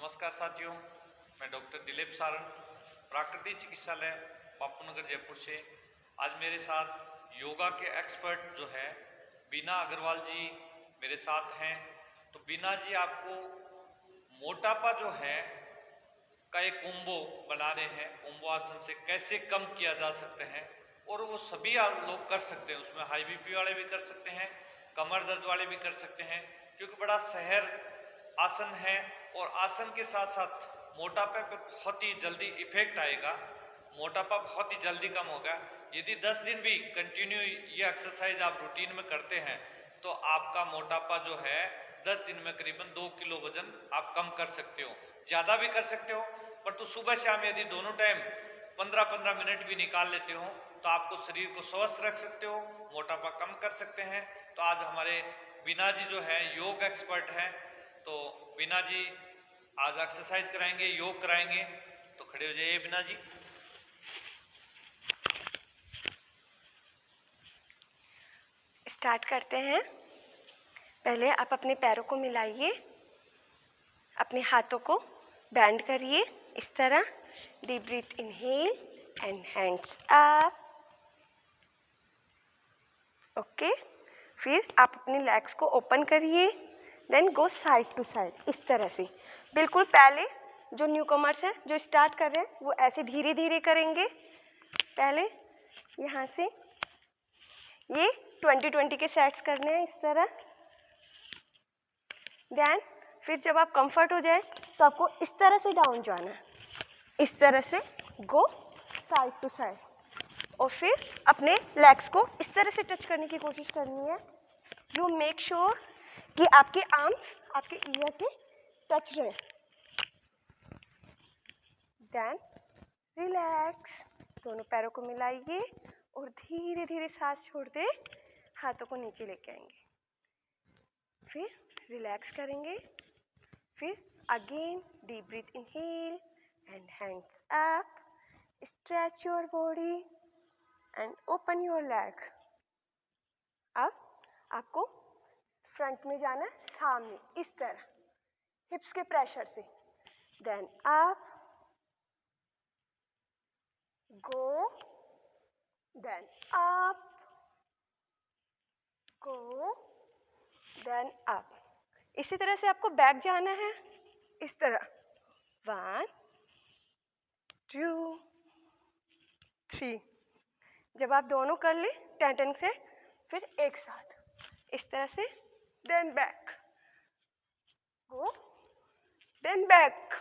नमस्कार साथियों, मैं डॉक्टर दिलीप सारन, प्राकृतिक चिकित्सालय बापूनगर जयपुर से। आज मेरे साथ योगा के एक्सपर्ट जो है बीना अग्रवाल जी मेरे साथ हैं। तो बीना जी आपको मोटापा जो है का एक कोम्बो बना रहे हैं, कोम्बो आसन से कैसे कम किया जा सकते हैं और वो सभी आप लोग कर सकते हैं। उसमें हाई बीपी वाले भी कर सकते हैं, कमर दर्द वाले भी कर सकते हैं, क्योंकि बड़ा सहज आसन है और आसन के साथ साथ मोटापे पर बहुत ही जल्दी इफेक्ट आएगा, मोटापा बहुत ही जल्दी कम होगा। यदि 10 दिन भी कंटिन्यू ये एक्सरसाइज आप रूटीन में करते हैं तो आपका मोटापा जो है 10 दिन में करीबन 2 किलो वजन आप कम कर सकते हो, ज़्यादा भी कर सकते हो। पर तो सुबह शाम यदि दोनों टाइम 15-15 मिनट भी निकाल लेते हो तो आपको शरीर को स्वस्थ रख सकते हो, मोटापा कम कर सकते हैं। तो आज हमारे बीना जी जो है योग एक्सपर्ट हैं। तो बीना जी आज एक्सरसाइज कराएंगे, योग कराएंगे। तो खड़े हो जाइए बीना जी। स्टार्ट करते हैं। पहले आप अपने पैरों को मिलाइए, अपने हाथों को बेंड करिए इस तरह। Deep breath inhale and hands up. Okay, फिर आप अपनी लेग्स को ओपन करिए, then go side to side इस तरह से। बिल्कुल पहले जो न्यू कमर्स हैं, जो स्टार्ट कर रहे हैं, वो ऐसे धीरे धीरे करेंगे। पहले यहाँ से ये 20-20 के सेट्स करने हैं इस तरह। देन फिर जब आप कंफर्ट हो जाए तो आपको इस तरह से डाउन जाना है, इस तरह से गो साइड टू साइड। और फिर अपने लेग्स को इस तरह से टच करने की कोशिश करनी है। यू मेक श्योर कि आपके आर्म्स आपके ईयर के टच रहे। देन रिलैक्स, दोनों पैरों को मिलाइए और धीरे धीरे सांस छोड़ते हाथों को नीचे लेके आएंगे। फिर रिलैक्स करेंगे। फिर again deep breath inhale and hands up. Stretch your body and open your leg. अब आपको फ्रंट में जाना है, सामने इस तरह, हिप्स के प्रेशर से। देन अप, गो, देन अप, गो, देन अप। इसी तरह से आपको बैक जाना है इस तरह। 1 2 3। जब आप दोनों कर ले 10-10 से, फिर एक साथ इस तरह से। देन बैक, गो, देन बैक।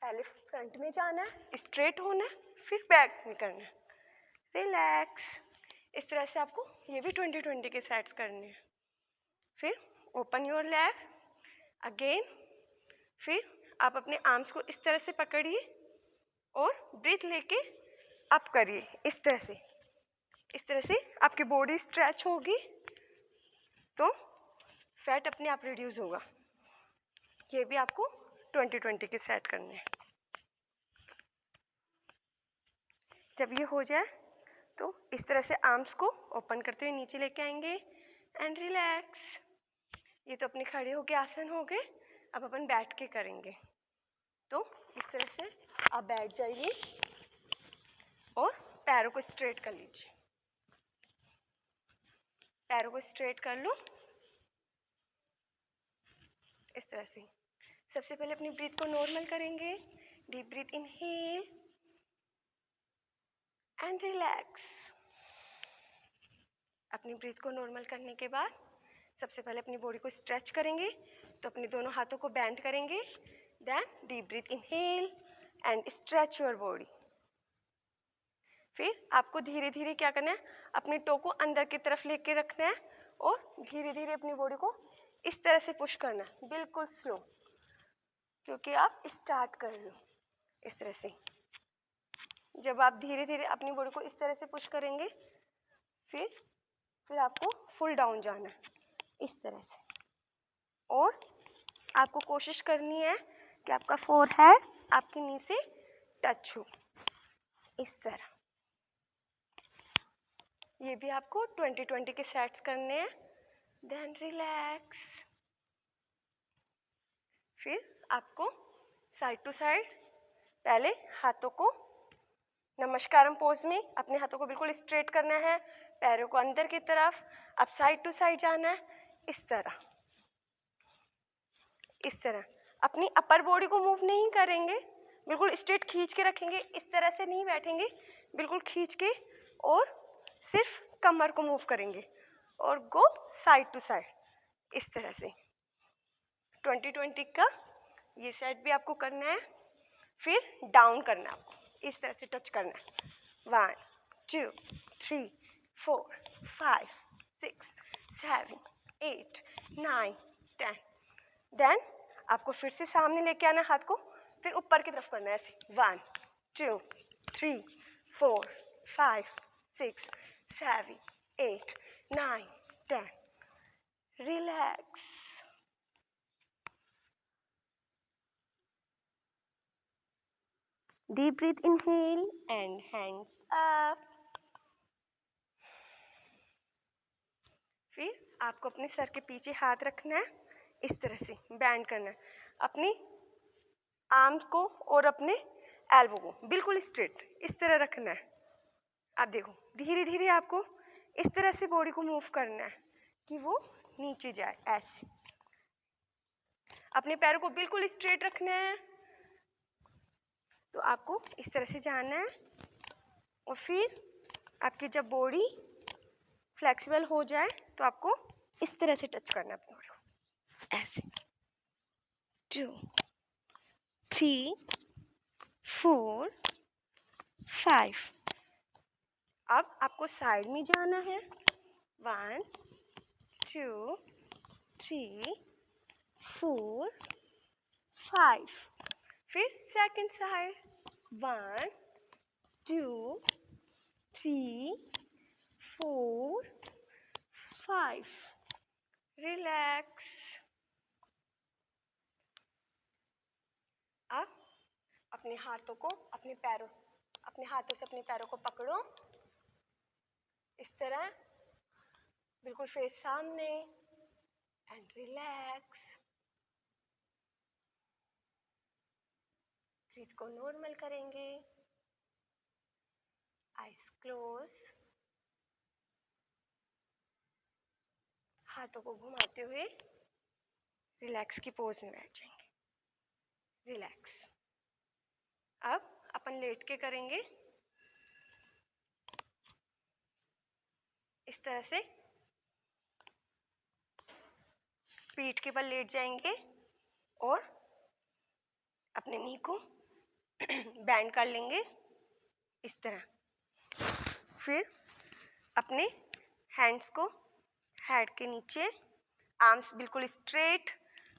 पहले फ्रंट में जाना है, स्ट्रेट होना है, फिर बैक में करना है। रिलैक्स। इस तरह से आपको ये भी 20-20 के सेट्स करने हैं। फिर ओपन योर लेग अगेन। फिर आप अपने आर्म्स को इस तरह से पकड़िए और ब्रीथ लेके अप करिए इस तरह से। इस तरह से आपकी बॉडी स्ट्रेच होगी तो फैट अपने आप रिड्यूस होगा। ये भी आपको 20-20 के सेट करने हैं। जब ये हो जाए तो इस तरह से आर्म्स को ओपन करते हुए नीचे लेके आएंगे एंड रिलैक्स। ये तो अपने खड़े होके आसन हो गए। अब अपन बैठ के करेंगे। तो इस तरह से आप बैठ जाइए और पैरों को स्ट्रेट कर लीजिए। पैरों को स्ट्रेट कर लो इस तरह से। सबसे पहले अपनी ब्रीथ को नॉर्मल करेंगे। Deep breath inhale and relax. अपनी ब्रीथ को नॉर्मल करने के बाद सबसे पहले अपनी बॉडी को स्ट्रेच करेंगे। तो अपने दोनों हाथों को बेंड करेंगे। Then deep breath inhale and stretch your body. फिर आपको धीरे धीरे क्या करना है, अपने टो को अंदर की तरफ लेके रखना है और धीरे धीरे अपनी बॉडी को इस तरह से पुश करना है, बिल्कुल स्लो, क्योंकि आप स्टार्ट कर रहे हो इस तरह से। जब आप धीरे धीरे अपनी बॉडी को इस तरह से पुश करेंगे फिर आपको फुल डाउन जाना है इस तरह से। और आपको कोशिश करनी है कि आपका फोरहेड आपकी नी से टच हो इस तरह। ये भी आपको 20-20 के सेट्स करने हैं। Then relax. फिर आपको साइड टू साइड। पहले हाथों को नमस्कारम पोज में अपने हाथों को बिल्कुल स्ट्रेट करना है, पैरों को अंदर की तरफ। अब साइड टू साइड जाना है, इस तरह, इस तरह। अपनी अपर बॉडी को मूव नहीं करेंगे, बिल्कुल स्ट्रेट खींच के रखेंगे, इस तरह से नहीं बैठेंगे, बिल्कुल खींच के, और सिर्फ कमर को मूव करेंगे और गो साइड टू साइड, इस तरह से। 20-20 का ये सेट भी आपको करना है। फिर डाउन करना है आपको, इस तरह से टच करना है। 1 2 3 4 5 6 7 8 9 10। देन आपको फिर से सामने लेके आना है हाथ को, फिर ऊपर की तरफ करना है ऐसे। 1 2 3 4 5 6 7 8 9 10। Relax. Deep breath, inhale and hands up. फिर आपको अपने सर के पीछे हाथ रखना है, इस तरह से बैंड करना है। अपनी आर्म्स को और अपने एल्बो को बिल्कुल स्ट्रेट इस तरह रखना है। अब देखो, धीरे धीरे आपको इस तरह से बॉडी को मूव करना है कि वो नीचे जाए, ऐसे। अपने पैरों को बिल्कुल स्ट्रेट रखना है, तो आपको इस तरह से जाना है। और फिर आपकी जब बॉडी फ्लेक्सिबल हो जाए तो आपको इस तरह से टच करना है अपनी बॉडी को, ऐसे। 2 3 4 5। अब आपको साइड में जाना है। 1 2 3 4 5। फिर सेकंड साइड। 1 2 3 4 5। रिलैक्स। अब अपने हाथों को अपने हाथों से अपने पैरों को पकड़ो, इस तरह, बिल्कुल फेस सामने, एंड रिलैक्स। ब्रीथ को नॉर्मल करेंगे, आइज क्लोज। हाथों को घुमाते हुए रिलैक्स की पोज में बैठ जाएंगे। रिलैक्स। अब अपन लेट के करेंगे, इस तरह से पीठ के बल लेट जाएंगे और अपने नी को बैंड कर लेंगे, इस तरह। फिर अपने हैंड्स को हेड के नीचे, आर्म्स बिल्कुल स्ट्रेट।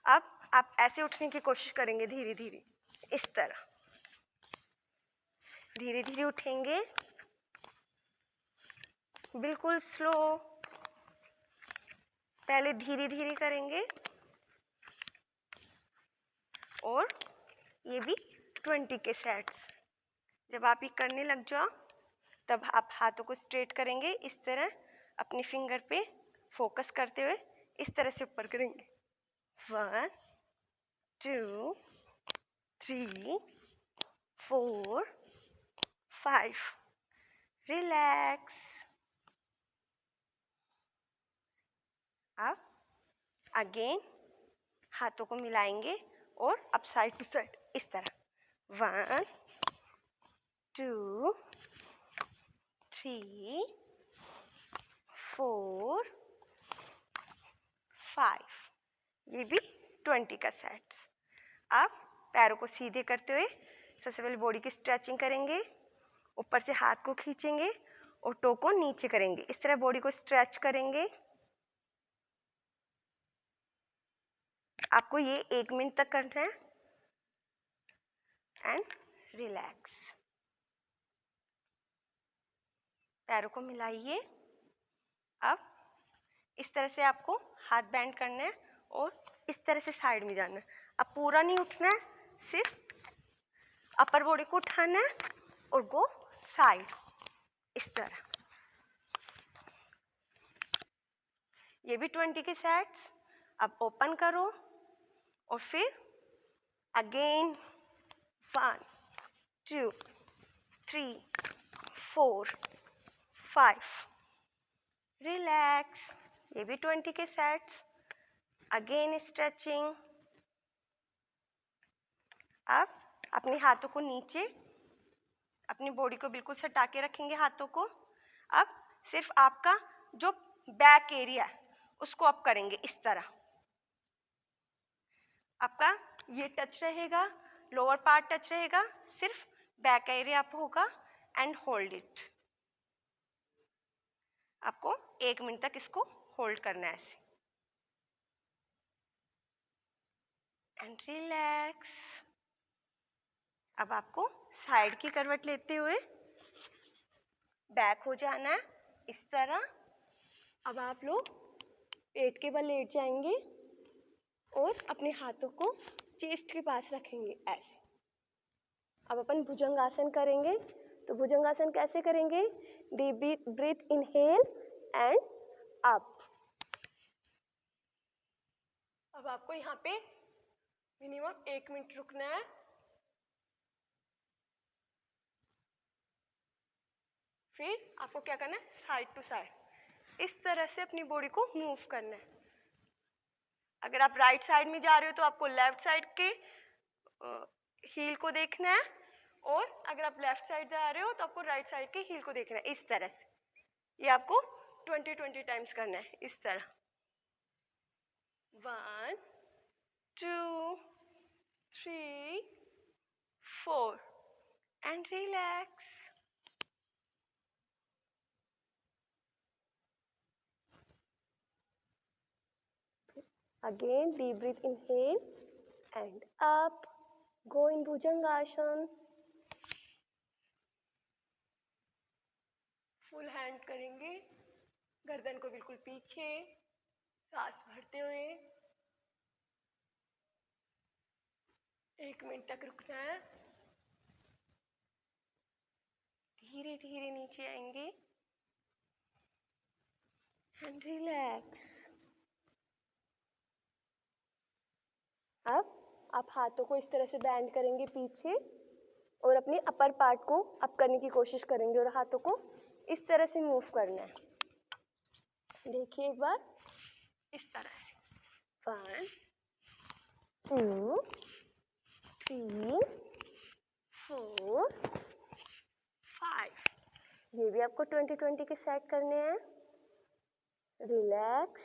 अब आप ऐसे उठने की कोशिश करेंगे, धीरे धीरे, इस तरह धीरे धीरे उठेंगे, बिल्कुल स्लो। पहले धीरे धीरे करेंगे, और ये भी 20 के सेट्स। जब आप ये करने लग जाओ तब आप हाथों को स्ट्रेट करेंगे, इस तरह अपनी फिंगर पे फोकस करते हुए इस तरह से ऊपर करेंगे। 1 2 3 4 5। रिलैक्स। अब अगेन हाथों को मिलाएंगे और अब साइड टू साइड, इस तरह। 1 2 3 4 5। ये भी 20 का सेट्स। अब पैरों को सीधे करते हुए सबसे पहले बॉडी की स्ट्रेचिंग करेंगे, ऊपर से हाथ को खींचेंगे और टो को नीचे करेंगे, इस तरह बॉडी को स्ट्रेच करेंगे। आपको ये 1 मिनट तक करना है, एंड रिलैक्स। पैरों को मिलाइए। अब इस तरह से आपको हाथ बैंड करना है और इस तरह से साइड में जाना है। अब पूरा नहीं उठना है, सिर्फ अपर बॉडी को उठाना है और गो साइड, इस तरह। ये भी 20 के सेट्स। अब ओपन करो और फिर अगेन 1 2 3 4 5. रिलैक्स. ये भी 20 के सेट्स. Again stretching. अब अपने हाथों को नीचे, अपनी बॉडी को बिल्कुल सटा के रखेंगे हाथों को. अब सिर्फ आपका जो बैक एरिया है उसको अप करेंगे इस तरह. आपका ये टच रहेगा, लोअर पार्ट टच रहेगा, सिर्फ बैक एरिया अप होगा. And hold it. आपको 1 मिनट तक इसको होल्ड करना है ऐसे. And relax. अब आपको साइड की करवट लेते हुए बैक हो जाना है इस तरह. अब आप लोग पेट के बल लेट जाएंगे और अपने हाथों को चेस्ट के पास रखेंगे ऐसे. अब अपन भुजंगासन करेंगे. तो भुजंगासन कैसे करेंगे? Deep breath inhale and up. अब आपको यहाँ पे मिनिमम 1 मिनट रुकना है. फिर आपको क्या करना है? साइड टू साइड इस तरह से अपनी बॉडी को मूव करना है. अगर आप राइट साइड में जा रहे हो तो आपको लेफ्ट साइड के हील को देखना है. और अगर आप लेफ्ट साइड जा रहे हो तो आपको राइट साइड के हील को देखना है इस तरह से. ये आपको 20 टाइम्स करना है इस तरह. 1 2 3 4 and relax. Again, deep breath, inhale and up. Go in Bhujangasana. Full hand करेंगे, गर्दन को बिल्कुल पीछे, सांस भरते हुए. 1 मिनट तक रुकना है. धीरे धीरे नीचे आएंगे एंड रिलैक्स. अब आप हाथों को इस तरह से बैंड करेंगे पीछे और अपने अपर पार्ट को अप करने की कोशिश करेंगे और हाथों को इस तरह से मूव करना है. देखिए एक बार इस तरह से. 1 2 3 4 5. ये भी आपको 20 के सेट करने हैं. रिलैक्स.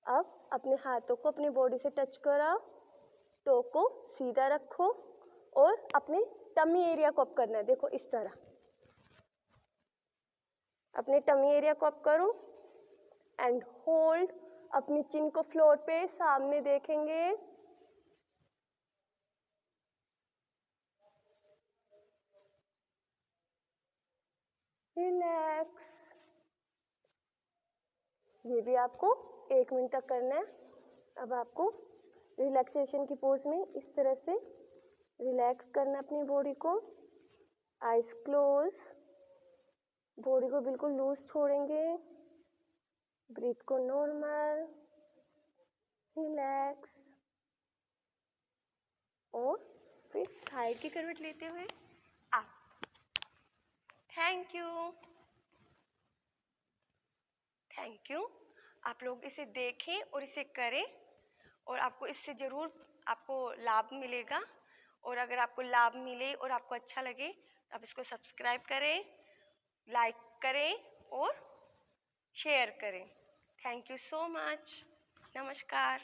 अब अपने हाथों को अपनी बॉडी से टच कराओ. टो को सीधा रखो और अपने टमी एरिया को अप करना है. देखो इस तरह अपने टमी एरिया को अप करो एंड होल्ड. अपनी चिन को फ्लोर पे सामने देखेंगे. रिलैक्स. ये भी आपको 1 मिनट तक करना है. अब आपको रिलैक्सेशन की पोज में इस तरह से रिलैक्स करना अपनी बॉडी को. Eyes close. बॉडी को बिल्कुल लूज छोड़ेंगे. ब्रीथ को नॉर्मल. रिलैक्स. और फिर साइड की करवट लेते हुए up. Thank you. Thank you. आप लोग इसे देखें और इसे करें और आपको इससे ज़रूर आपको लाभ मिलेगा. और अगर आपको लाभ मिले और आपको अच्छा लगे तो आप इसको सब्सक्राइब करें, लाइक करें और शेयर करें. Thank you so much. नमस्कार.